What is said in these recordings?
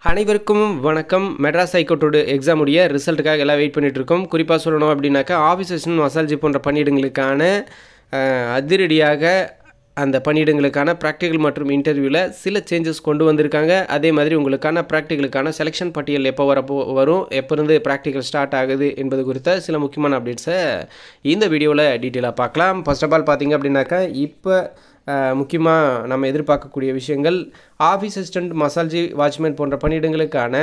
அனைவருக்கும் வணக்கம். மெட்ராஸ் ஹைகோர்ட்டோட எக்ஸாம் உடைய ரிசல்ட்டுக்காக எல்லாம் வெயிட் பண்ணிட்டு இருக்கோம். குறிப்பாக சொல்லணும் அப்படின்னாக்கா ஆஃபீஸ் அசிஸ்டன்ட், மசால்ஜி போன்ற பணியிடங்களுக்கான அதிரடியாக அந்த பணியிடங்களுக்கான ப்ராக்டிக்கல் மற்றும் இன்டர்வியூவில் சில சேஞ்சஸ் கொண்டு வந்திருக்காங்க. அதே மாதிரி உங்களுக்கான ப்ராக்டிக்கலுக்கான செலெக்ஷன் பட்டியல் எப்போ வரும், எப்போ இருந்து ப்ராக்டிக்கல் ஸ்டார்ட் ஆகுது என்பது குறித்த சில முக்கியமான அப்டேட்ஸை இந்த வீடியோவில் டீட்டெயிலாக பார்க்கலாம். ஃபர்ஸ்ட் ஆஃப் ஆல் பார்த்திங்க அப்படின்னாக்கா இப்போ முக்கியமாக நம்ம எதிர்பார்க்கக்கூடிய விஷயங்கள் ஆஃபீஸ் அசிஸ்டண்ட், மசால்ஜி, வாட்ச்மேன் போன்ற பணியிடங்களுக்கான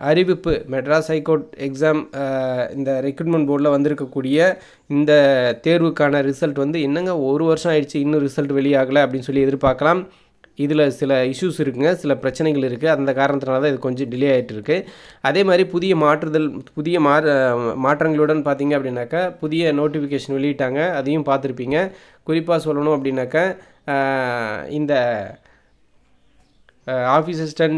அறிவிப்பு மெட்ராஸ் ஹைகோர்ட் எக்ஸாம் இந்த ரெக்ரூட்மெண்ட் போர்டில் வந்திருக்கக்கூடிய இந்த தேர்வுக்கான ரிசல்ட் என்னங்க ஒரு வருஷம் ஆயிடுச்சு, இன்னும் ரிசல்ட் வெளியாகலை அப்படின்னு சொல்லி எதிர்பார்க்கலாம். இதில் சில இஷ்யூஸ் இருக்குங்க, சில பிரச்சனைகள் இருக்குது. அந்த காரணத்தினால தான் இது கொஞ்சம் டிலே ஆகிட்டு இருக்குது. அதே மாதிரி புதிய மாற்றங்களுடன் பார்த்திங்க அப்படின்னாக்கா புதிய நோட்டிஃபிகேஷன் வெளியிட்டாங்க. அதையும் பார்த்துருப்பீங்க. குறிப்பாக சொல்லணும் அப்படின்னாக்கா இந்த office assistant,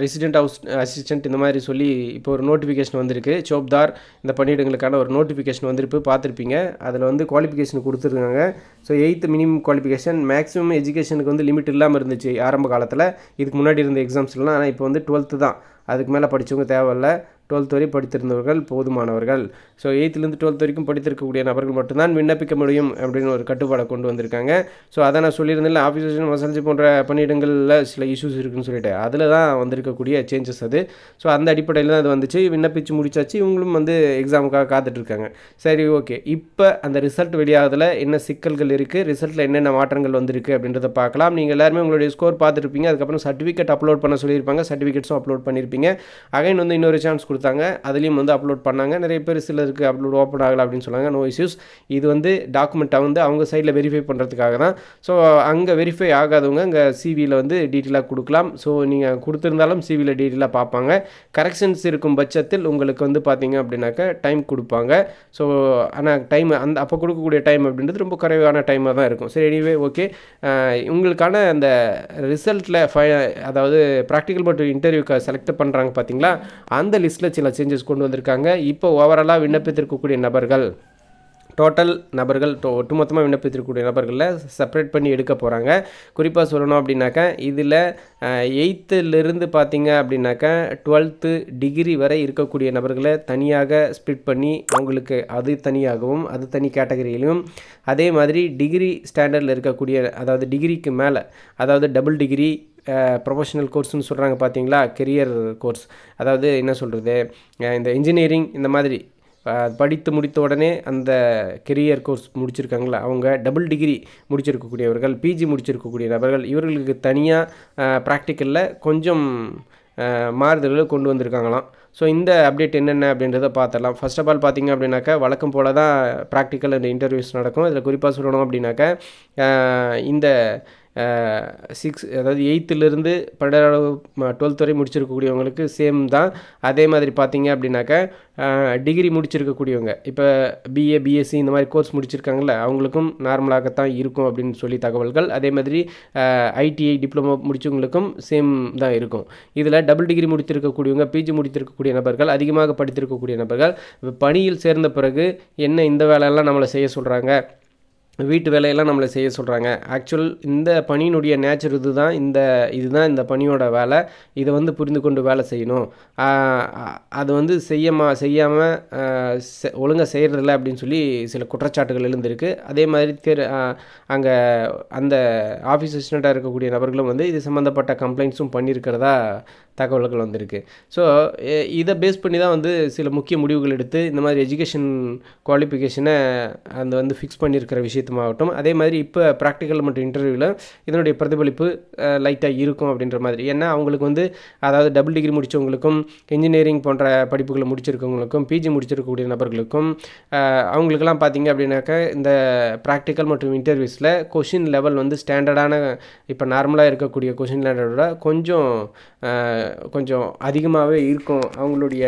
resident house assistant இந்த மாதிரி சொல்லி இப்போ ஒரு நோட்டிஃபிகேஷன் வந்திருக்கு. சோப்தார் இந்த பணியிடங்களுக்கான ஒரு நோட்டிஃபிகேஷன் வந்திருக்கு, பார்த்துருப்பீங்க. அதில் குவாலிஃபிகேஷன் கொடுத்துருக்காங்க. So 8th minimum qualification, maximum எஜுகேஷனுக்கு லிமிட் இல்லாமல் இருந்துச்சு ஆரம்ப காலத்தில், இதுக்கு முன்னாடி இருந்த எக்ஸாம்ஸ்லாம். ஆனால் இப்போ 12th தான், அதுக்கு மேலே படித்தவங்க தேவையில்ல. 12th வரை படித்திருந்தவர்கள் போதுமானவர்கள். ஸோ 8th-லேருந்து 12th வரைக்கும் படித்திருக்கக்கூடிய நபர்கள் மட்டும்தான் விண்ணப்பிக்க முடியும் அப்படின்னு ஒரு கட்டுப்பாடை கொண்டு வந்திருக்காங்க. ஸோ அதை நான் சொல்லியிருந்தேன், ஆஃபீஸ் அசிஸ்டன்ட், மசால்ஜி போன்ற பணியிடங்களில் சில இஷ்யூஸ் இருக்குதுன்னு சொல்லிட்டு அதில் தான் வந்திருக்கக்கூடிய சேஞ்சஸ் அது. ஸோ அந்த அடிப்படையில் தான் அது வந்துச்சு. விண்ணப்பிச்சு முடிச்சாச்சு. இவங்களும் எக்ஸாமுக்காக காத்துட்ருக்காங்க. சரி, ஓகே. இப்போ அந்த ரிசல்ட் வெளியாகிறதுல என்ன சிக்கல்கள் இருக்குது, ரிசல்ட்டில் என்னென்ன மாற்றங்கள் வந்திருக்கு அப்படின்றத பார்க்கலாம். நீங்கள் எல்லாருமே உங்களுடைய ஸ்கோர் பார்த்துருப்பீங்க. அதுக்கப்புறம் சர்டிஃபிகேட் அப்லோட் பண்ண சொல்லியிருப்பாங்க. சர்டிஃபிகேட்ஸும் அப்லோட் பண்ணியிருப்பீங்க. அகைன் இன்னொரு சான்ஸ் கொடுத்தாங்க, அதுலேயும் அப்லோட் பண்ணாங்க. நிறைய பேர் சிலருக்கு அப்லோட் ஓப்பன் ஆகலை அப்படின்னு சொன்னாங்க. No issues. இது டாக்குமெண்ட்டை அவங்க சைடில் வெரிஃபை பண்ணுறதுக்காக தான். ஸோ அங்கே வெரிஃபை ஆகாதவங்க அங்கே சிவியில் டீட்டெயிலாக கொடுக்கலாம். ஸோ நீங்கள் கொடுத்துருந்தாலும் சிவியில் டீட்டெயிலாக பார்ப்பாங்க. கரெக்ஷன்ஸ் இருக்கும் பட்சத்தில் உங்களுக்கு பார்த்தீங்க அப்படின்னாக்கா டைம் கொடுப்பாங்க. ஸோ ஆனால் டைம் அப்போ கொடுக்கக்கூடிய டைம் அப்படின்றது ரொம்ப குறைவான டைமாக தான் இருக்கும். சரி, எனிவே ஓகே. உங்களுக்கான அந்த ரிசல்ட்டில் அதாவது ப்ராக்டிக்கல் மற்றும் இன்டர்வியூக்கு செலக்ட் பண்ணுறாங்க பார்த்தீங்களா, அந்த லிஸ்ட்டில் சில சேஞ்சஸ் கொண்டு வந்திருக்காங்க. இப்போ ஓவராலாக விண்ணப்பித்திருக்கக்கூடிய நபர்கள், டோட்டல் நபர்கள், ஒட்டுமொத்தமாக விண்ணப்பித்திருக்கக்கூடிய நபர்களில் செப்பரேட் பண்ணி எடுக்க போகிறாங்க. குறிப்பாக சொல்லணும் அப்படின்னாக்கா இதில் 8th-லேருந்து பார்த்திங்க அப்படின்னாக்கா 12th டிகிரி வரை இருக்கக்கூடிய நபர்களை தனியாக ஸ்ப்ளிட் பண்ணி அவங்களுக்கு அது தனியாகவும் அது தனி கேட்டகரியிலையும், அதே மாதிரி டிகிரி ஸ்டாண்டர்டில் இருக்கக்கூடிய, அதாவது டிகிரிக்கு மேலே, அதாவது டபுள் டிகிரி ப்ரொஃபஷனல் கோர்ஸ்னு சொல்கிறாங்க பார்த்தீங்களா, கெரியர் கோர்ஸ், அதாவது என்ன சொல்கிறது, இந்த இன்ஜினியரிங் இந்த மாதிரி படித்து முடித்த உடனே அந்த கெரியர் கோர்ஸ் முடிச்சிருக்காங்களா அவங்க, டபுள் டிகிரி முடிச்சிருக்கக்கூடியவர்கள், பிஜி முடிச்சிருக்கக்கூடிய நபர்கள், இவர்களுக்கு தனியாக ப்ராக்டிக்கலில் கொஞ்சம் மாறுதல்களை கொண்டு வந்திருக்காங்களாம். ஸோ இந்த அப்டேட் என்னென்ன அப்படின்றத பார்த்துடலாம். ஃபர்ஸ்ட் ஆஃப் ஆல் பார்த்திங்க அப்படின்னாக்கா வழக்கம் போல் தான் ப்ராக்டிக்கல் அண்ட் இன்டர்வியூஸ் நடக்கும். இதில் குறிப்பாக சொல்லணும் அப்படின்னாக்கா இந்த 6, அதாவது 8th-லேருந்து 12th வரை முடிச்சிருக்கக்கூடியவங்களுக்கு சேம் தான். அதே மாதிரி பார்த்திங்க அப்படின்னாக்கா டிகிரி முடிச்சிருக்கக்கூடியவங்க, இப்போ பிஏ, பிஎஸ்சி இந்த மாதிரி கோர்ஸ் முடிச்சிருக்காங்களே, அவங்களுக்கும் நார்மலாகத்தான் இருக்கும் அப்படின்னு சொல்லி தகவல்கள். அதே மாதிரி ஐடிஐ டிப்ளமோ முடித்தவங்களுக்கும் சேம் தான் இருக்கும். இதில் டபுள் டிகிரி முடித்திருக்கக்கூடியவங்க, பிஜி முடித்திருக்கக்கூடிய நபர்கள், அதிகமாக படித்திருக்கக்கூடிய நபர்கள் பணியில் சேர்ந்த பிறகு என்ன இந்த வேலையெல்லாம் நம்மளை செய்ய சொல்கிறாங்க, வீட்டு வேலையெல்லாம் நம்மளை செய்ய சொல்கிறாங்க. ஆக்சுவல் இந்த பணியினுடைய நேச்சர் இதுதான் இந்த பணியோட வேலை. இதை புரிந்து கொண்டு வேலை செய்யணும். அது செய்யாமல் ஒழுங்காக செய்கிறதில்ல அப்படின்னு சொல்லி சில குற்றச்சாட்டுகள் எழுந்திருக்கு. அதே மாதிரி அங்கே அந்த ஆஃபீஸ் அசிஸ்டண்ட்டாக இருக்கக்கூடிய நபர்களும் இது சம்மந்தப்பட்ட கம்ப்ளைண்ட்ஸும் பண்ணியிருக்கிறதா தகவல்கள் வந்திருக்கு. ஸோ இதை பேஸ் பண்ணி தான் சில முக்கிய முடிவுகள் எடுத்து இந்த மாதிரி எஜுகேஷன் குவாலிஃபிகேஷனை ஃபிக்ஸ் பண்ணியிருக்கிற விஷயத்துமாகட்டும். அதே மாதிரி இப்போ ப்ராக்டிக்கல் மற்றும் இன்டர்வியூவில் இதனுடைய பிரதிபலிப்பு லைட்டாக இருக்கும் அப்படின்ற மாதிரி. ஏன்னா அவங்களுக்கு அதாவது டபுள் டிகிரி முடித்தவங்களுக்கும், இன்ஜினியரிங் போன்ற படிப்புகளை முடிச்சிருக்கவங்களுக்கும், பிஜி முடிச்சிருக்கக்கூடிய நபர்களுக்கும் அவங்களுக்கெல்லாம் பார்த்திங்க அப்படின்னாக்கா இந்த ப்ராக்டிக்கல் மற்றும் இன்டர்வியூஸில் கொஷின் லெவல் ஸ்டாண்டர்டான, இப்போ நார்மலாக இருக்கக்கூடிய கொஷின் லெவலோட கொஞ்சம் அதிகமாகவே இருக்கும் அவங்களுடைய.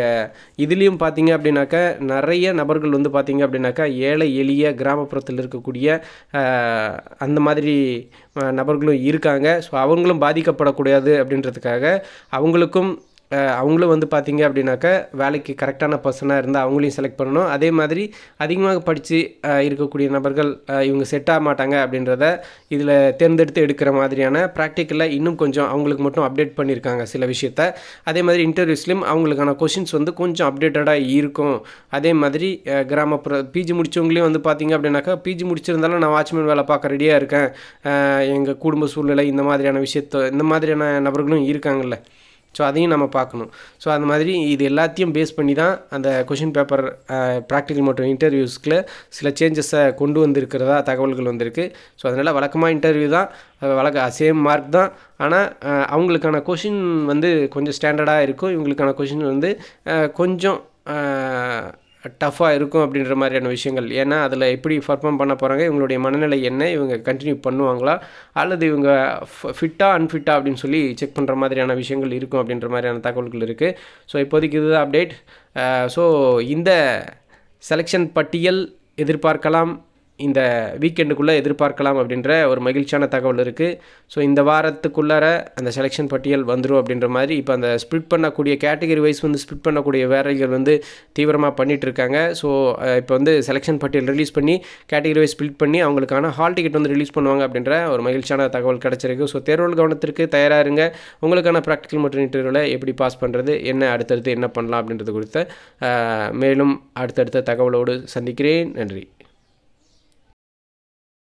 இதுலேயும் பார்த்திங்க அப்படின்னாக்கா நிறைய நபர்கள் பார்த்திங்க அப்படின்னாக்கா ஏழை எளிய கிராமப்புறத்தில் இருக்கக்கூடிய அந்த மாதிரி நபர்களும் இருக்காங்க. ஸோ அவங்களும் பாதிக்கப்படக்கூடாது அப்படின்றதுக்காக அவங்களுக்கும் அவங்களும் வந்து பார்த்திங்க அப்படின்னாக்கா வேலைக்கு கரெக்டான பர்சனாக இருந்தால் அவங்களையும் செலக்ட் பண்ணணும். அதே மாதிரி அதிகமாக படித்து இருக்கக்கூடிய நபர்கள் இவங்க செட் ஆக மாட்டாங்க அப்படின்றத இதில் தேர்ந்தெடுத்து எடுக்கிற மாதிரியான ப்ராக்டிக்கலில் இன்னும் கொஞ்சம் அவங்களுக்கு மட்டும் அப்டேட் பண்ணியிருக்காங்க சில விஷயத்த. அதே மாதிரி இன்டர்வியூஸ்லையும் அவங்களுக்கான கொஷின்ஸ் வந்து கொஞ்சம் அப்டேட்டடாக இருக்கும். அதே மாதிரி கிராமப்புற பிஜி முடித்தவங்களையும் வந்து பார்த்திங்க அப்படின்னாக்கா பிஜி முடிச்சிருந்தாலும் நான் வாட்ச்மேன் வேலை பார்க்க ரெடியாக இருக்கேன், எங்கள் குடும்ப சூழ்நிலை இந்த மாதிரியான இந்த மாதிரியான நபர்களும் இருக்காங்கல்ல. ஸோ அதையும் நம்ம பார்க்கணும். ஸோ அந்த மாதிரி இது எல்லாத்தையும் பேஸ் பண்ணி தான் அந்த கொஷின் பேப்பர் ப்ராக்டிக்கல் மற்றும் இன்டர்வியூஸ்கில் சில சேஞ்சஸை கொண்டு வந்திருக்கிறதா தகவல்கள் வந்திருக்கு. ஸோ அதனால் வழக்கமாக இன்டர்வியூ தான், சேம் மார்க் தான். ஆனால் அவங்களுக்கான கொஷின் வந்து கொஞ்சம் ஸ்டாண்டர்டாக இருக்கும், இவங்களுக்கான கொஷின் வந்து கொஞ்சம் டஃப்பாக இருக்கும் அப்படின்ற மாதிரியான விஷயங்கள். ஏன்னா அதில் எப்படி பர்ஃபார்ம் பண்ண போகிறாங்க, இவங்களுடைய மனநிலை என்ன, இவங்க கண்டினியூ பண்ணுவாங்களா அல்லது இவங்க ஃபிட்டாக அன்ஃபிட்டாக அப்படின்னு சொல்லி செக் பண்ணுற மாதிரியான விஷயங்கள் இருக்கும் அப்படின்ற மாதிரியான தகவல்கள் இருக்குது. ஸோ இப்போதைக்கு இதுதான் அப்டேட். ஸோ இந்த செலெக்ஷன் பட்டியல் எதிர்பார்க்கலாம், இந்த வீக்கெண்டுக்குள்ளே எதிர்பார்க்கலாம் அப்படின்ற ஒரு மகிழ்ச்சியான தகவல் இருக்குது. ஸோ இந்த வாரத்துக்குள்ளார அந்த செலெக்ஷன் பட்டியல் வந்துடும் அப்படின்ற மாதிரி இப்போ அந்த ஸ்ப்ளிட் பண்ணக்கூடிய கேட்டகரி வைஸ் வந்து ஸ்ப்ளிட் பண்ணக்கூடிய வேலைகள் வந்து தீவிரமாக பண்ணிகிட்ருக்காங்க. ஸோ இப்போ வந்து செலெக்ஷன் பட்டியல் ரிலீஸ் பண்ணி கேட்டகரி வைஸ் ஸ்ப்ளிட் பண்ணி அவங்களுக்கான ஹால் டிக்கெட் வந்து ரிலீஸ் பண்ணுவாங்க அப்படின்ற ஒரு மகிழ்ச்சியான தகவல் கிடச்சிருக்கு. ஸோ தேர்வுகள் கவனத்திற்கு தயாராக இருங்க. உங்களுக்கான ப்ராக்டிக்கல் மற்றும் இன்டர்வியூவில் எப்படி பாஸ் பண்ணுறது, என்ன அடுத்தடுத்து என்ன பண்ணலாம் அப்படின்றது குறித்த மேலும் அடுத்தடுத்த தகவலோடு சந்திக்கிறேன். நன்றி.